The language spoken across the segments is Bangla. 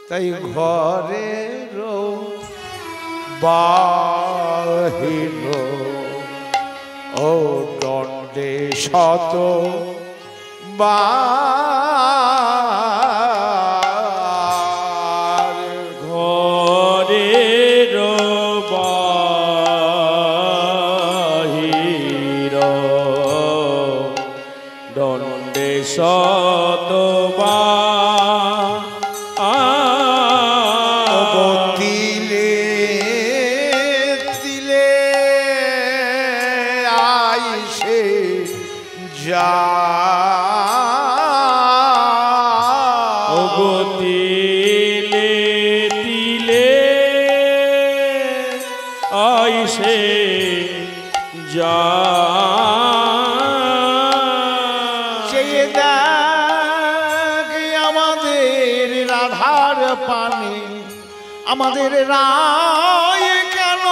তাই ঘরের বাহির ও দণ্ডে শত বার ঘরের বাহির দণ্ডে শতবার তিলে তিলে আইসে যা চেয়ে দেখ আমাদের রাধার পানে আমাদের রায় কেন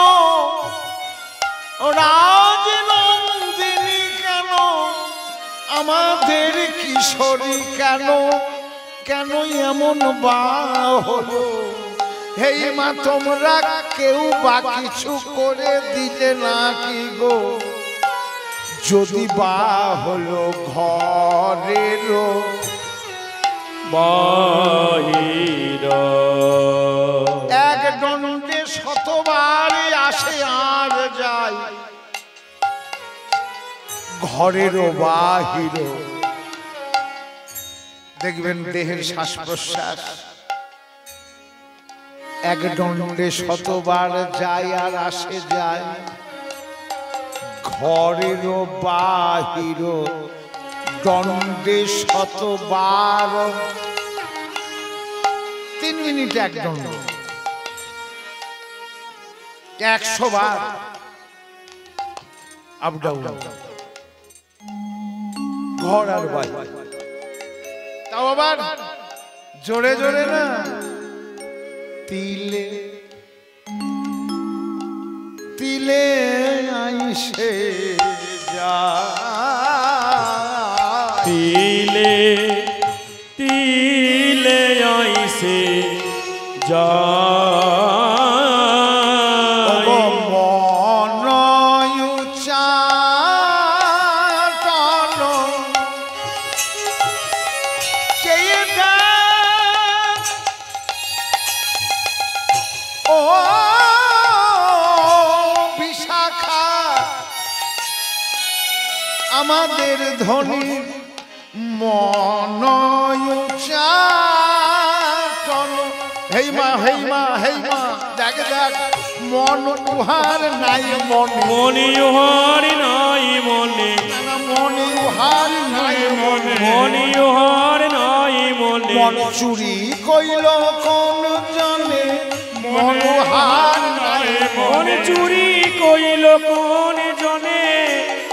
রাজনন্দিনী কেন আমাদের কিশোরী কেন কেন এমন বা হলো হেই মা তোমরা কেউ বা কিছু করে দিলে নাকি গো যদি বা হলো ঘরের বাহির এক দণ্ডে শতবার আসে আর যায় ঘরের বাহির দেখবেন দেহের শ্বাস প্রশ্বাস এক দণ্ডে শতবার যায় আর আসে যায় ঘরের বাহির দণ্ডে শতবার 3 মিনিট এক দণ্ড 100 বার আপ ডাউন ঘর আর বাহির তাও আবার জোরে জোরে না তিলে তিলে আইসে যা তিলে তিলে আইসে যা আমাদের ধনী মন হেই মা হেই মা হেই মা দেখ দেখ মন উহার নাই মনে মনি উহার নাই মনে মনি উহার নাই মনে মনি উহার নাই মনে মন চুরি কইল কোন জনে মন উহার নাই মনে চুরি কইল কোন জনে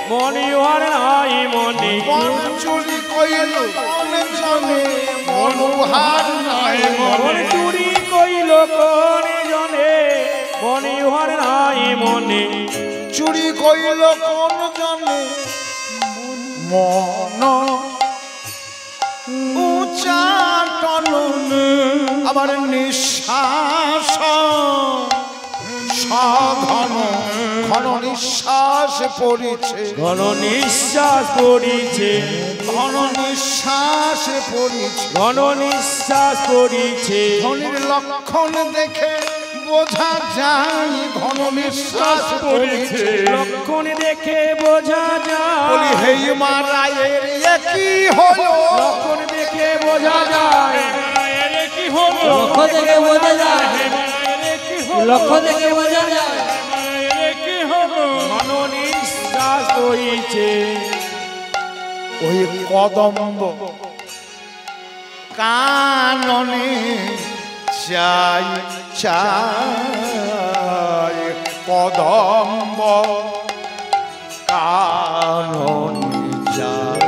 মনি উহার নাই মনে মন চুরি কইল কোন জনে মন উহার নাই মনে চুরি কইল কোন জনে মনি উহার নাই মনে চুরি কইল কোন জনে মন উচ্চাটন আবার নিঃশ্বাস ঘন ঘন নিঃশ্বাস পড়িছে ঘন নিঃশ্বাস পড়িছে ঘন নিঃশ্বাস পড়িছে ঘন নিঃশ্বাস পড়িছে ধনির লক্ষণ দেখে বোঝা যায় ঘন নিঃশ্বাস পড়িছে লক্ষণ দেখে বোঝা যায় বলি হেই মারায়ের কি হলো লক্ষণ দেখে বোঝা যায় কি হলো লক্ষ্য দেখে বোঝা যায় লক্ষ্য দেখে বোঝা যায় কি হলো ঘন নিঃশ্বাস পড়িছে ওই কদম্ব কাননে চাই চাই কদম্ব কাননে চাই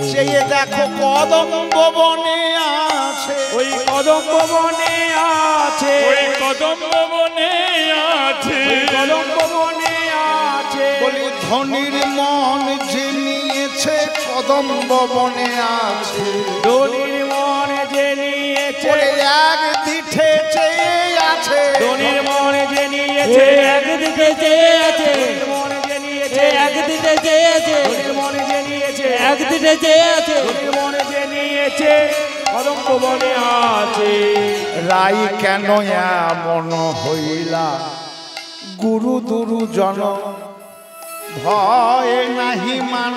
চেয়ে দেখো কদম্ব বনে আছে ওই কদম্ব বনে আছে ওই কদম্ব বনে আছে কদম্ব বনে আছে বলি ধনির মন যে নিয়েছে কদম্ব বনে আছে ধনির মন যে নিয়েছে ওরে এক দিঠে চেয়ে আছে ধনির মন যে নিয়েছে একদিকে চেয়ে আছে ধনির মন যে নিয়েছে একদিকে চেয়ে আছে ধনির মন যে নিয়েছে একদিকে চেয়ে আছে ধনির মন যে নিয়েছে কদম্ব বনে আছে। রাই কেন এমন হইলা গুরু দুরু জন ভয় নাহি মান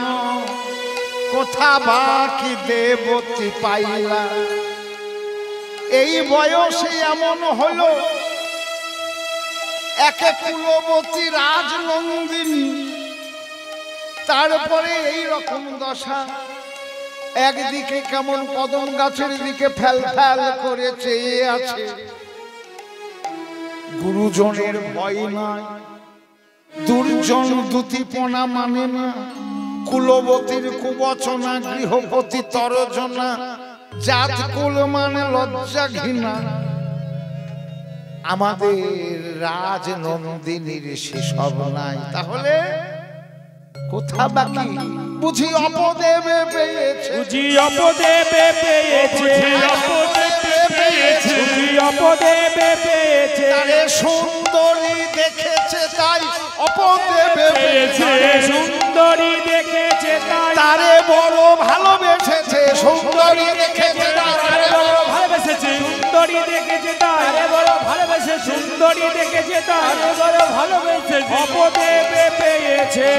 কোথা বাকি দেবতী পাইলা এই বয়সে এমন হলো একে কুলবতী রাজনন্দিনী তারপরে এই রকম দশা একদিকে কেমন কদম গাছের দিকে ফেল ফেল করে চেয়ে আছে গুরুজনের ভয় নাই দুর্জন দুতিপনা মানে না কুলবতীর কুবচনা গৃহপতি তরজনা জাত কুল মানে লজ্জা ঘৃণা আমাদের রাজনন্দিনীর সেসব নাই তাহলে কোথা বাকি বুঝি অপদেবে পেয়েছে বুঝি অপদেবে পেয়েছে বুঝি অপদেবে পেয়েছে তারে সুন্দরী দেখেছে তাই অপদেবে পেয়েছে সুন্দরী দেখেছে তাই তারে বড় ভালোবেসেছে সুন্দরী দেখেছে তারে বড় ভালোবেসেছে সুন্দরী দেখেছে তাই বড় ভালোবেসেছে সুন্দরী দেখেছে তাই বড় ভালোবেসেছে অপদেবে পেয়েছে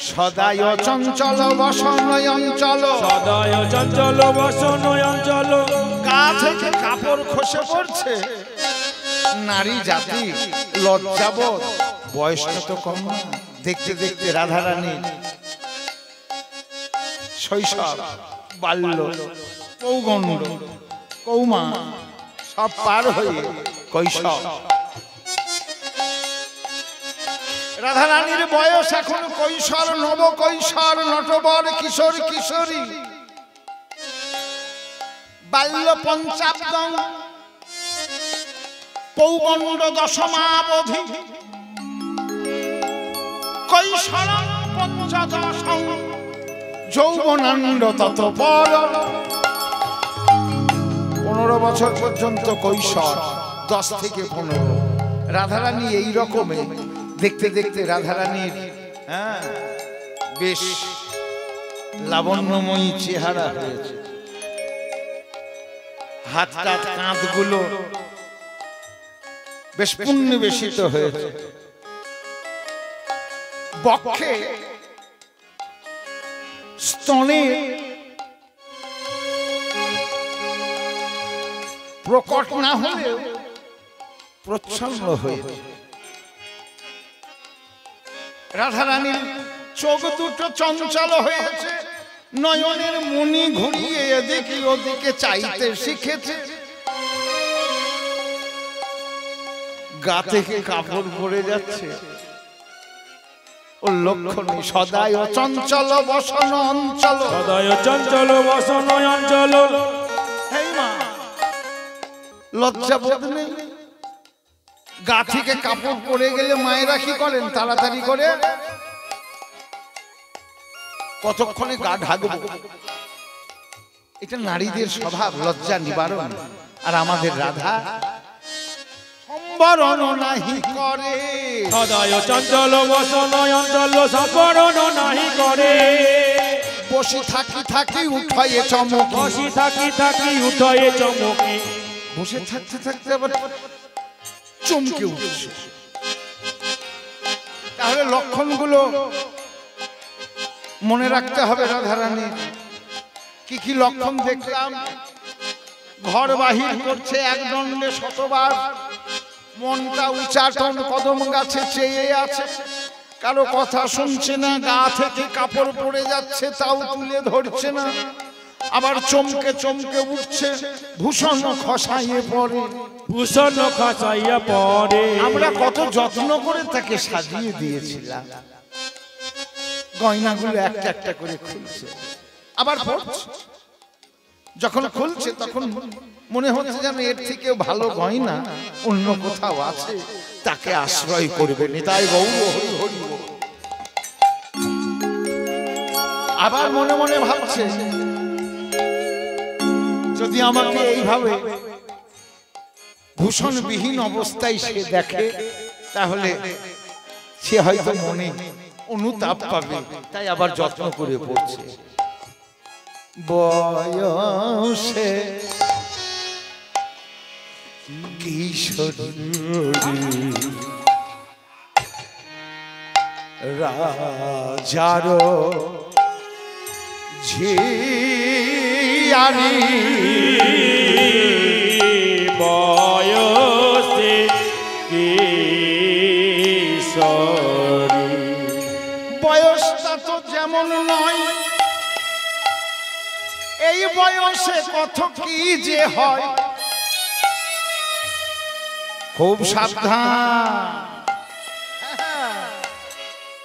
সদায় চঞ্চল বসনয় অঞ্চল সদায় চঞ্চল বসনয় অঞ্চল গা থেকে কাপড় খসে পড়ছে নারী জাতি লজ্জাবোধ বয়সটা তো কম না দেখতে দেখতে রাধারানী শৈশব বাল্য পৌগণ্ড কৌমা সব পার হয়ে কৈশোর রাধারানীর বয়স এখন কৈশোর নব কৈশোর নটবর কিশোর কিশোরী বাল্য পঞ্চাব্দম পৌগণ্ড দশমাবধি কৈশোর পঞ্চদশম যৌবনাণ্ড ততপর 15 বছর পর্যন্ত কৈশোর 10 থেকে 15 রাধারানী এই রকমে দেখতে দেখতে রাধারানীর বেশ লাবণ্যময়ী চেহারা হয়েছে হাত টাত কাঁধগুলো বেশ পুণ্যবেশিত হয়েছে বক্ষে স্তনে প্রকট না হলেও প্রচ্ছন্ন হয়েছে রাধারানীর চোখ দুটো চঞ্চল হয়েছে নয়নের মণি ঘুরিয়ে এদিকে ওদিকে চাইতে শিখেছে গা থেকে কাপড় পরে যাচ্ছে ওর লক্ষ্য নেই সদায় চঞ্চল বসন অঞ্চল সদায় চঞ্চল বসন অঞ্চল লজ্জা বোধ নেই গা থেকে কাপড় পরে গেলে মায়েরা কি করেন তাড়াতাড়ি করে কতক্ষণে গা ঢাকবো এটা নারীদের স্বভাব লজ্জা নিবারণ আর আমাদের রাধা সম্বরণ নাহি করে সদায় চঞ্চল বসন অঞ্চল সম্বরণ নাহি করে বসে থাকি থাকি উঠায়ে চমকি বসে থাকি থাকি উঠায়ে চমকি বসে থাকতে থাকতে আবার চমকে উঠছে তাহলে লক্ষণগুলো মনে রাখতে হবে রাধারানী কি কি লক্ষণ দেখলাম ঘর বাহির করছে এক দণ্ডে শতবার মনটা উচ্চাটন কদম গাছে চেয়ে আছে কারো কথা শুনছে না গা থেকে কাপড় পড়ে যাচ্ছে তাও তুলে ধরছে না আবার চমকে চমকে উঠছে ভূষণ খসাইয়ে পড়ে ভূষণ খসাইয়া পড়ে আমরা কত যত্ন করে তাকে সাজিয়ে দিয়েছিলাম গয়নাগুলো একটা একটা করে খুলছে আবার পড়ছে যখন খুলছে তখন মনে হচ্ছে যেন এর থেকে ভালো গয়না অন্য কোথাও আছে তাকে আশ্রয় করবে নিতাই গৌর হরি হরি আবার মনে মনে ভাবছে যদি আমাকে এইভাবে ভূষণবিহীন অবস্থায় সে দেখে তাহলে সে হয়তো মনে অনুতাপ পাবে, তাই আবার যত্ন করে পড়ছে। বয়সে কিশোরী রাজার ঝিয়ারি বয়সে কিশোরী। বয়সটা তো যেমন নয়, এই বয়সে কত কি যে হয়, খুব সাবধান।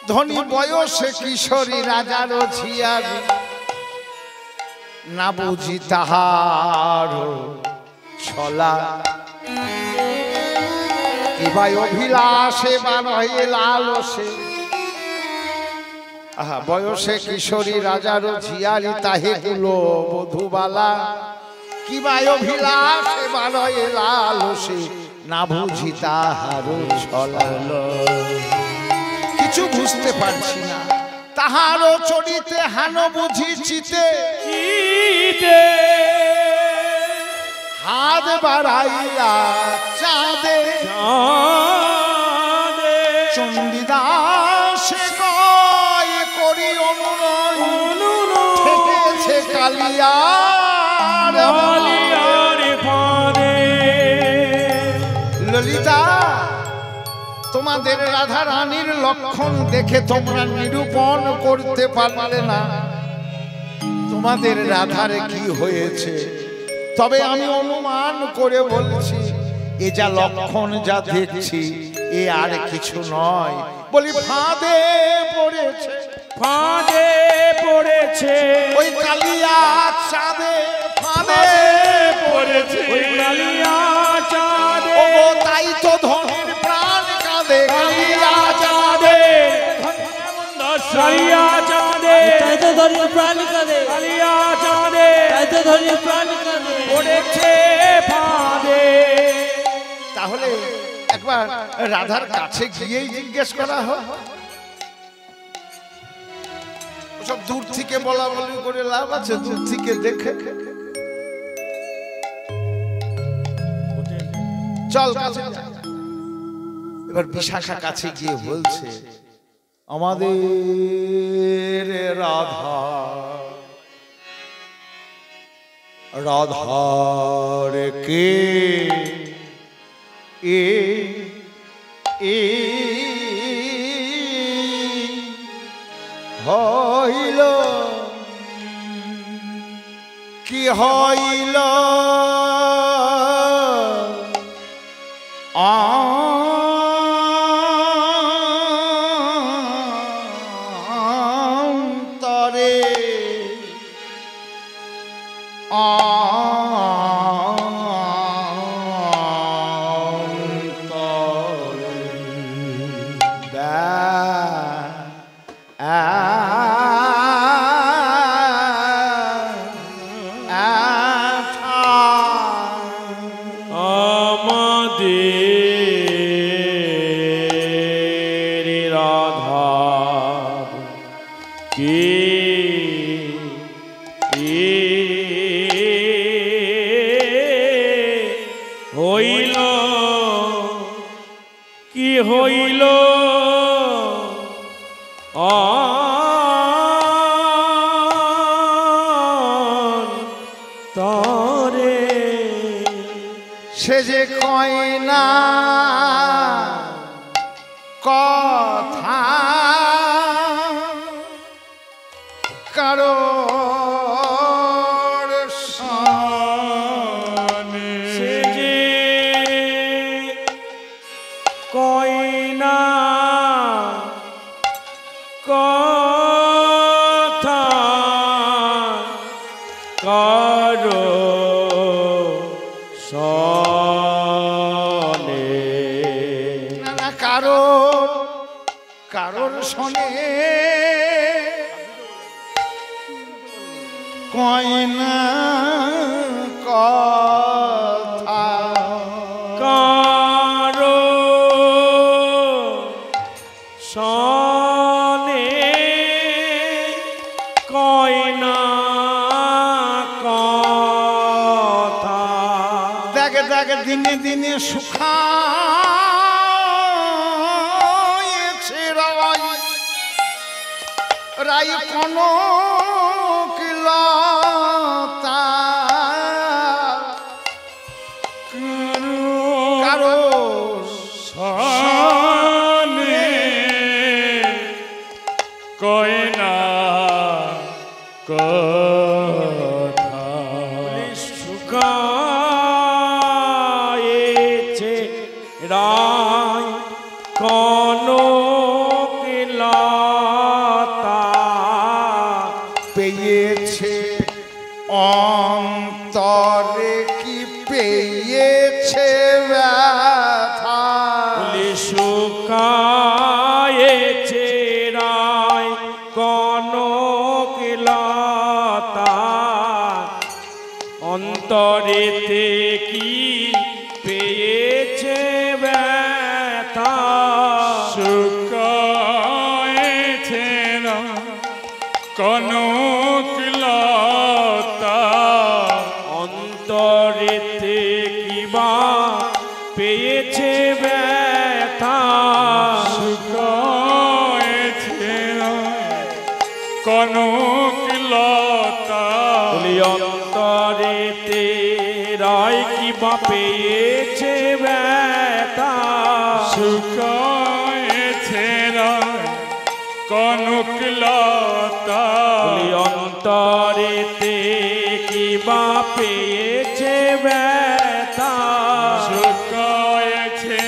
ধনী বয়সে কিশোরী রাজার ঝিয়ারি, না বুঝি তাহার ছলা, কিবা অভিলাষে বা রহে লালসে। আহা, বয়সে কিশোরী রাজার ঝিয়ারি তাহে গুলো বধুবালা, কিবা অভিলাষে বা রহে লালসে, না বুঝি তাহার ছলা। কিছু বুঝতে পারছি না, তাহারও চরিতে হান বুঝি চিতে, হাত বাড়াইয়া চাঁদে চণ্ডীদাসে কয় করি অনুনয়, ঠেকেছে কালিয়ার ললিতা। তোমাদের রাধা রানীর লক্ষণ দেখে তোমরা নিরূপণ করতে পারলে না তোমাদের রাধার কি হয়েছে, তবে আমি অনুমান করে বলছি এ যা লক্ষণ যা দেখছি এ আর কিছু নয়। বলি ফাঁদে পড়েছে, ফাঁদে পড়েছে ওই কালিয়া চাঁদে, ফাঁদে পড়েছে ওই কালিয়া চাঁদে। ও তাই তো ধনের প্রাণ কাঁদে, কালিয়া চাঁদে, কালিয়া চাঁদে, তাই তো ধরিয়ে প্রাণ কাঁদে, কালিয়া চাঁদে তাই তো ধরিয়ে প্রাণ কাঁদে। পড়েছে ফাঁদে। তাহলে একবার রাধার কাছে গিয়েই জিজ্ঞেস করা হয়, সব দূর থেকে বলা বলি করে লাভ আছে? দূর থেকে দেখে চল কাছে যা। এবার বিশাখা কাছে গিয়ে বলছে, আমাদের রাধা, রাধার কে এ এ হইল, কি হইল অন্তরে, আমাদের রাধা কে হইল, কি হইল তরে। সে যে কয় না কথা কারো সে যে কয় না কথা কারো সনে। না কারোর শোনে কয় না কথা কারো সনে কয় না কথা। দেখে দেখে দিনে দিনে শুকায়েছে রাই কোন কিলতা কারো সনে কয় না কথা। শুকায়েছে রায় কোন কিলতা পেয়েছে অন্তরে কি পেয়েছে ব্যথা শুকায়েছে রায় কোন কিলতা অন্তরেতে কি পেয়েছে ব্যথা। শুকায়েছে না কোন কিলতা অন্তরেতে কিবা পেয়েছে ব্যথা। শুকায়েছে না কোন কিলতা অন্তরেতে রায় কিবা পেয়েছে ব্যথা। শুকায়েছে রায় কোন কিলতা অন্তরেতে কিবা পেয়েছে ব্যথা। শুকায়েছে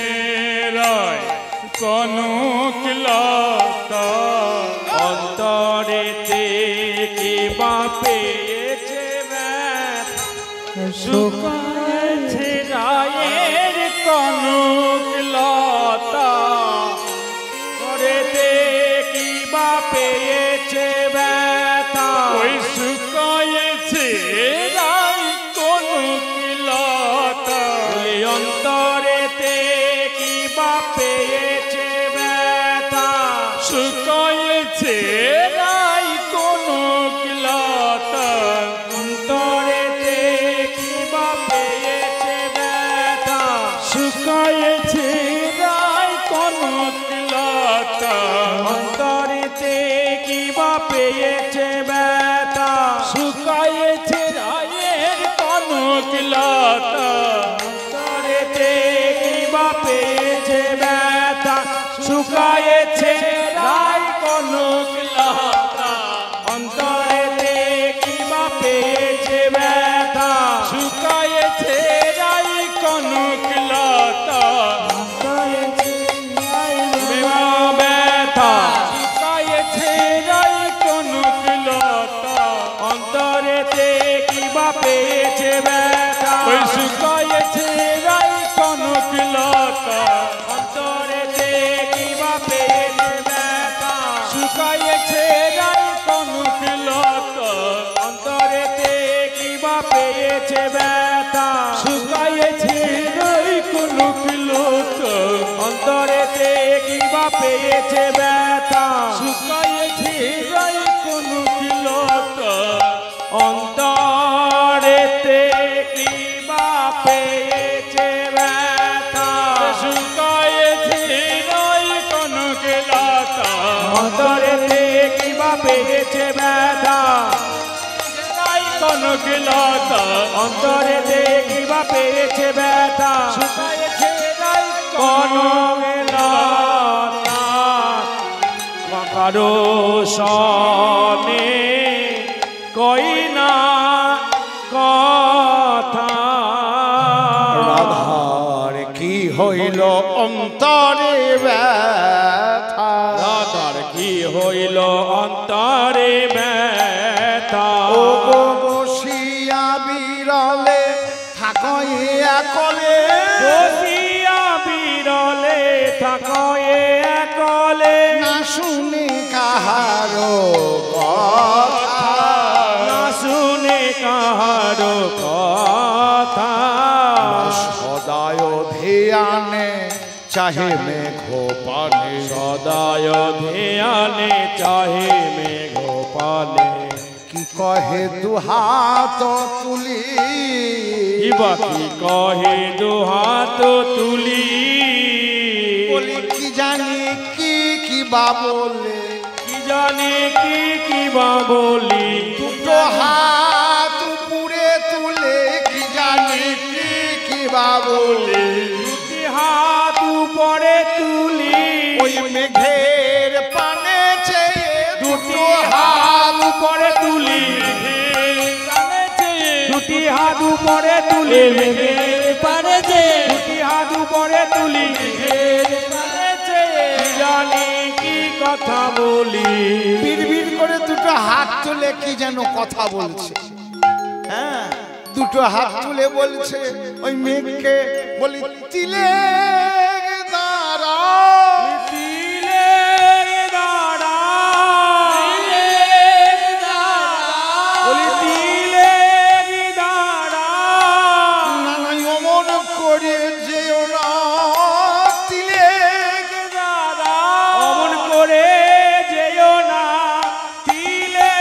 রায় কোন কিলতা অন্তরেতে কিবা পেয়েছে ব্যথা। শুকায়েছে রায়ের কোন কিলতা অন্তরেতে কিবা পেয়েছে ব্যথা। ওই শুকায়েছে রায় কোন কিলতা অন্তরেতে কিবা পেয়েছে ব্যথা। শুকায়েছে রায় কোন কিলতা অন্তরেতে কিবা পেয়েছে ব্যথা। শুকায়েছে রায় কোন কিলতা অন্তরেতে কিবা পেয়েছে ব্যথা। শুকায়েছে রায়ের কোন কিলতা অন্তরেতে কিবা পেয়েছে ব্যথা। শুকায়েছে রায় কোন কিলতা অন্তরেতে কিবা পেয়েছে ব্যথা। শুকায়েছে রায় কোন কিলতা অন্তরেতে ব্যথা। শুকায়েছে রায় কোন কিলতা অন্তরেতে কিবা পেয়েছে ব্যথা। শুকায়েছে রায় কোন কিলতা অন্তরেতে কিবা পেয়েছে ব্যথা। শুকায়েছে রায় কোন কিলতা অন্তরেতে কিবা পেয়েছে ব্যথা। শুকায়েছে রায় কোন কিলতা অন্তরেতে কিবা পেয়েছে ব্যথা। শুকায়েছে রায় কোন কিলতা অন্তরেতে কিবা পেয়েছে ব্যথা। শুকায়েছে রায় কোন কিলতা অন্তরেতে কিবা পেয়েছে ব্যথা। রায় কোন কিলতা অন্তরেতে কিবা পেয়েছে ব্যথা। শুকায়েছে রায় কোন কিলতা কারো সনে কই না কথা। রাধার কি হইল অন্তরে ব্যথা রাধার কি হইল অন্তরে ব্যথা। ও গো বসিয়া বিরলে থাকই একলে বসিয়া বিরলে থাকয়ে একলে না শুনি কাহারো কথা না শুনে কাহারো কথা। ধ্যানে চাহে মেঘ পানে, সদায় ধ্যানে চাহে মেঘ পানে। কি কহে দুহাত তুলি, কি কহে দুহাত তুলি, বলি কি জানি কি বা বলে, কি জানি কি বা বলি। দুটো হাত উপরে তুলে কি জানি কি বা বলে, দুটি হাত উপরে তুলি, ওই মেঘের পানে চেয়ে দুটি হাত উপরে তুলি, দুটি হাত উপরে তুলি, পারে যে দুটি হাত উপরে তুলি, জানি কি কথা বলি। বিড়বিড় করে দুটো হাত তুলে কি যেন কথা বলছে। হ্যাঁ, দুটো হাত তুলে বলছে ওই মেঘকে, বলি তিলে দাঁড়া, তিলে দাঁড়া, বলি তিলে দাঁড়া, নানাই অমন করে যেও না, তিলে দাঁড়া, অমন করে যেও না, তিলে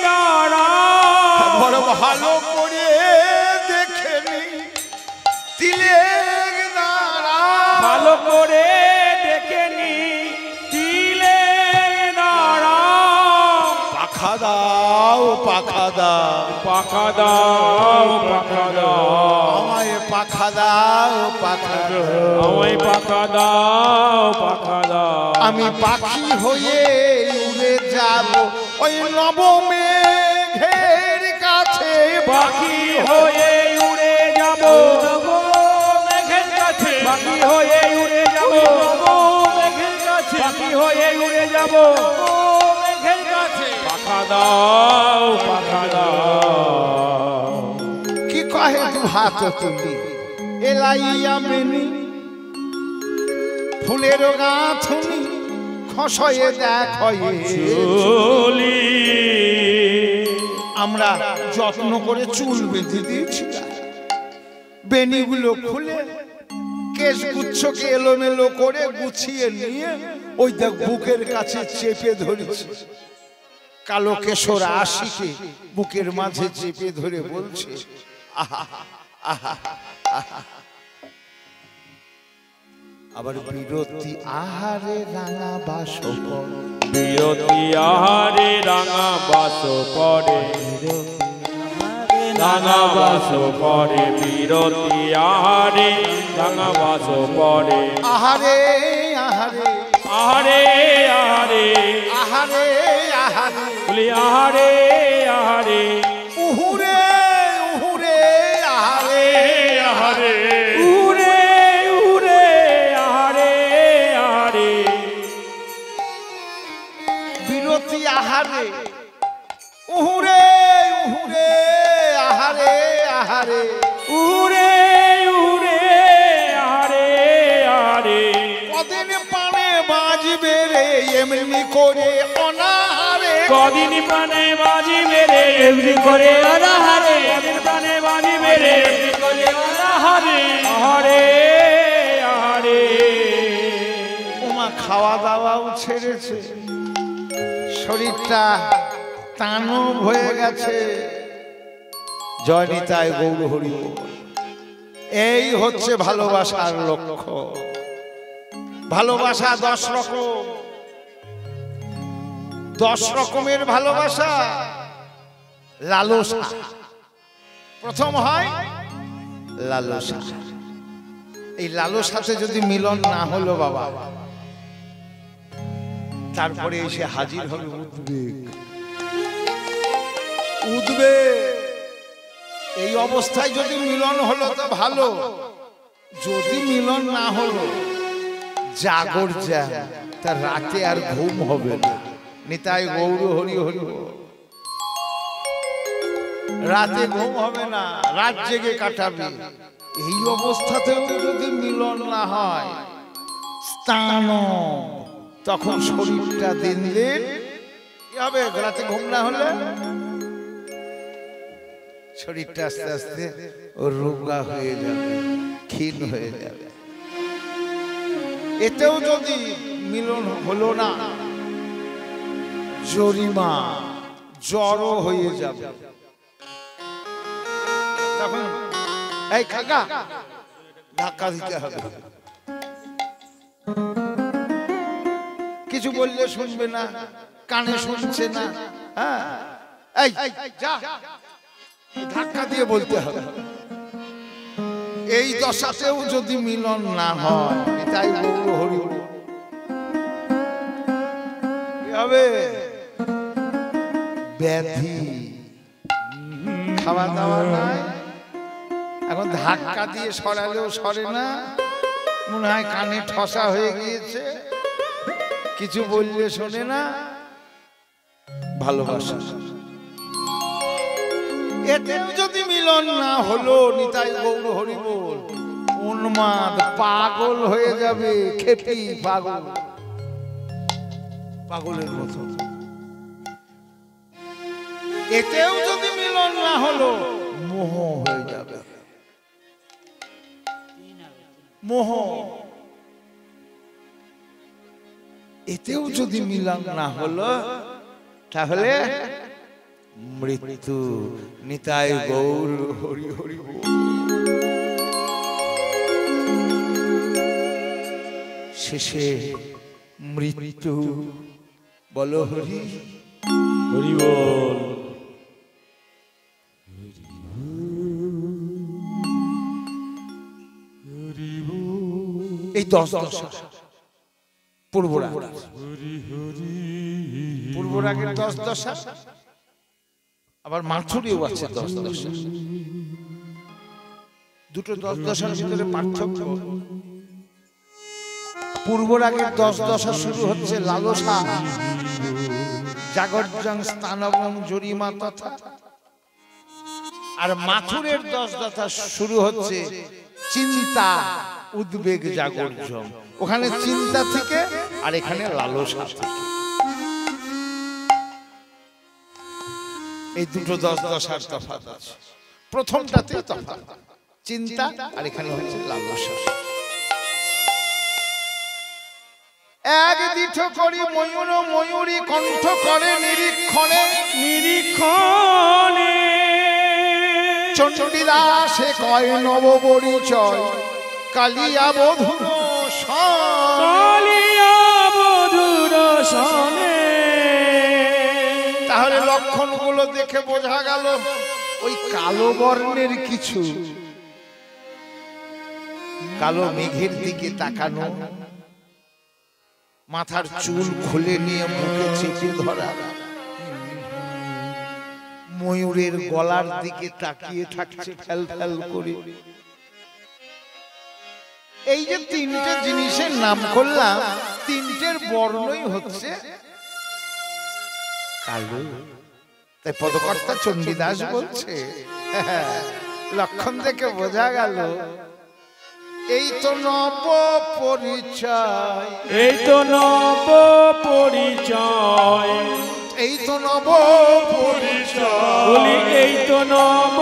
দাঁড়া। বড় ভালো করে দেখে নি, তিলে দাঁড়া, ভালো করে দেখে নি, তিলে দাঁড়া। পাখা দাও পাখা দাও, পাখা দাও, পাখা দাও, আমায় পাখা দাও পাখা দাও, আমায় পাখা দাও, পাখা দাও। আমি পাখি হয়ে উড়ে যাব ওই নবমেঘের কাছে, পাখি হয়ে উড়ে যাব মেঘের কাছে, পাখি হয়ে উড়ে যাব মেঘের কাছে, পাখি হয়ে উড়ে যাব মেঘের কাছে। পাখা দাও, পাখা দাও। কি কহে দু হাত তুলি, এলাইয়া মেনি ফুলের গাঁথনি খসয়ে দেখয়ে চলি, আমরা যত্ন করে চুল বেঁধে দিয়েছি, বেনিগুলো খুলে কেশ গুচ্ছকে এলোমেলো করে গুছিয়ে নিয়ে ওই দেখ বুকের কাছে চেপে ধরেছে। কালো কেশর আশিকে বুকের মাঝে চেপে ধরে বলছে, আহা আহা আহা। আবার বিরতি আহারে রাঙা বাসপর, বিরতি আহারে রাঙা বাস পরে, রাঙা বাস পরে, বিরতি আহারে রাঙা বাস পরে। আহারে আহারে আহারে আহারে আহারে আহারে বলি আহারে আহারে, উহুরে উহুরে আহারে আহারে উরে উরে আহারে আহারে, বিরতি আহারে উহুরে উহুরে আহারে আহারে উরে উরে আহারে আহারে। কদিন পানে বাজবে রে এমনি করে অনাহারে, কদিন প্রাণে বাজি মেরে এমনি করে অনাহারে, কদিন প্রাণে বাজি মেরে এমনি করে অনাহারে, আহারে আহারে। ওমা খাওয়া দাওয়াও ছেড়েছে, শরীরটা টানো হয়ে গেছে। জয় নিতাই গৌর হরি বল। এই হচ্ছে ভালোবাসার লক্ষ্য। ভালোবাসা 10 রকম, 10 রকমের ভালোবাসা। লালসা প্রথম হয়, লালসা। এই লালসাতে যদি মিলন না হলো বাবা, তারপরে এসে হাজির হবে উদ্বেগ। উদ্বেগ এই অবস্থায় যদি মিলন হলো তো ভালো, যদি মিলন না হলো জাগর যা, তার রাতে আর ঘুম হবে না। নিতাই গৌর হরি হরি বল। রাতে ঘুম হবে না, রাত জেগে কাটাবে। এই অবস্থাতেও যদি মিলন না হয়, স্থান তখন শরীরটা দিন দিন কি হবে? রাতে ঘুম না হলে শরীরটা আস্তে আস্তে রোগা হয়ে যাবে, ক্ষীণ হয়ে যাবে। এতেও যদি মিলন হলো না, জরিমা জড়ো হয়ে যাবে। তখন এই কাকা ধাক্কা দিতে হবে। কিছু বললে শুনবে না, কানে শুনছে না, হ্যাঁ এই যা ধাক্কা দিয়ে বলতে হবে। এই দশাতেও যদি মিলন না হয়, তাই গৌর হরি হবে ব্যাধি, খাওয়া দাওয়া নাই। এখন ধাক্কা দিয়ে সরালেও সরে না, মনে হয় কানে ঠসা হয়ে গিয়েছে, কিছু বললে শোনে না। ভালোবাসা এতেও যদি মিলন না হলো, নিতাই গৌর হরি বল, উন্মাদ পাগল হয়ে যাবে, খেপি পাগল, পাগলের মতো। এতেও যদি মিলন না হলো, মোহ হয়ে যাবে, মোহ। এতেও যদি মিলন না হলো, তাহলে মৃত্যু। নিতাই গৌর হরি হরি বল। শেষে মৃত্যু। বলো হরি হরি বল। এই 10 দশা পূর্বরাগ, পূর্বরাগের 10 দশা, আবার মাথুরেও আছে 10 দশা। দুটো 10 দশার ভিতরে পার্থক্য। পূর্বরাগের 10 দশা শুরু হচ্ছে লালসা, জাগর্যং স্থানবং জরিমা তথা। আর মাথুরের 10 দশা শুরু হচ্ছে চিন্তা, উদ্বেগ, জাগর্যং। ওখানে চিন্তা থেকে আর এখানে লালসা থেকে। এই দুটো 10 দশার তফাৎ আছে। প্রথমটাতে তফাৎ চিন্তা, আর এখানে হচ্ছে লালসা। এক দিঠ করি ময়ূর ময়ূরী কণ্ঠ করে নিরীক্ষণে, নিরীক্ষণে চণ্ডীদাসে কয় নব পরিচয়, কালিয়া বধূর কালিয়া বধূর সনে। তাহলে লক্ষণগুলো দেখে বোঝা গেল ওই কালো বর্ণের কিছু, কালো মেঘের দিকে তাকানো, মাথার চুল খুলে নিয়ে মুখে চেপে ধরা, ময়ূরের গলার দিকে তাকিয়ে থাকছে ফেল ফেল করে। এই যে তিনটে জিনিসের নাম করলাম, তিনটের বর্ণই হচ্ছে কালো। তাই পদকর্তা চণ্ডীদাস বলছে, লক্ষণ দেখে বোঝা গেল এই তো নব পরিচয়, এই তো নব পরিচয়, এই তো নব পরিচয়, বলি এই তো নব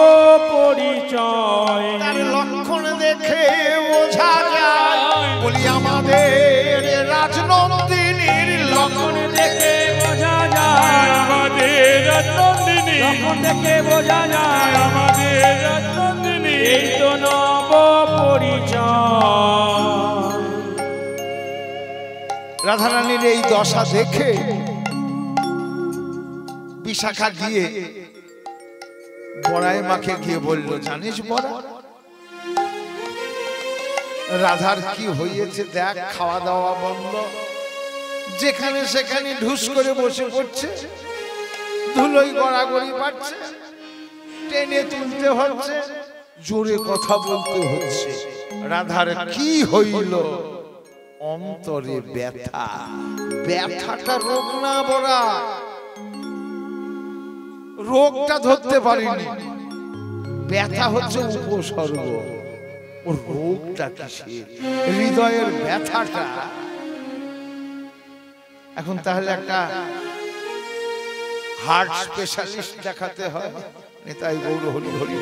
পরিচয়। তার লক্ষণ দেখে বোঝা যায়, বলি আমাদের রাজনন্দিনীর লক্ষণ দেখে বোঝা যায়, আমাদের রাজনন্দিনী। লক্ষণ দেখে বোঝা যায়, আমাদের রাজনন্দিনী। এই তো নব পরিচয়। রাধারানীর এই দশা দেখে বিশাখা গিয়ে বড়াই মাকে গিয়ে বলল, জানিস বড়া, রাধার কি হয়েছে দেখ, খাওয়া দাওয়া বন্ধ, যেখানে সেখানে ঢুস করে বসে পড়ছে, ধুলোই গড়াগড়ি পাচ্ছে, টেনে তুলতে হচ্ছে, জোরে কথা বলতে হচ্ছে। রাধার কি হইল? অন্তরে ব্যথা। ব্যথাটা রোগ না বড়া, রোগটা ধরতে পারিনি, ব্যথা হচ্ছে উপসর্গ। ও রোগটা কিসের? হৃদয়ের ব্যথাটা। এখন তাহলে একটা হার্ট স্পেশালিস্ট দেখাতে হয়। নিতাই গৌর হরি হরি।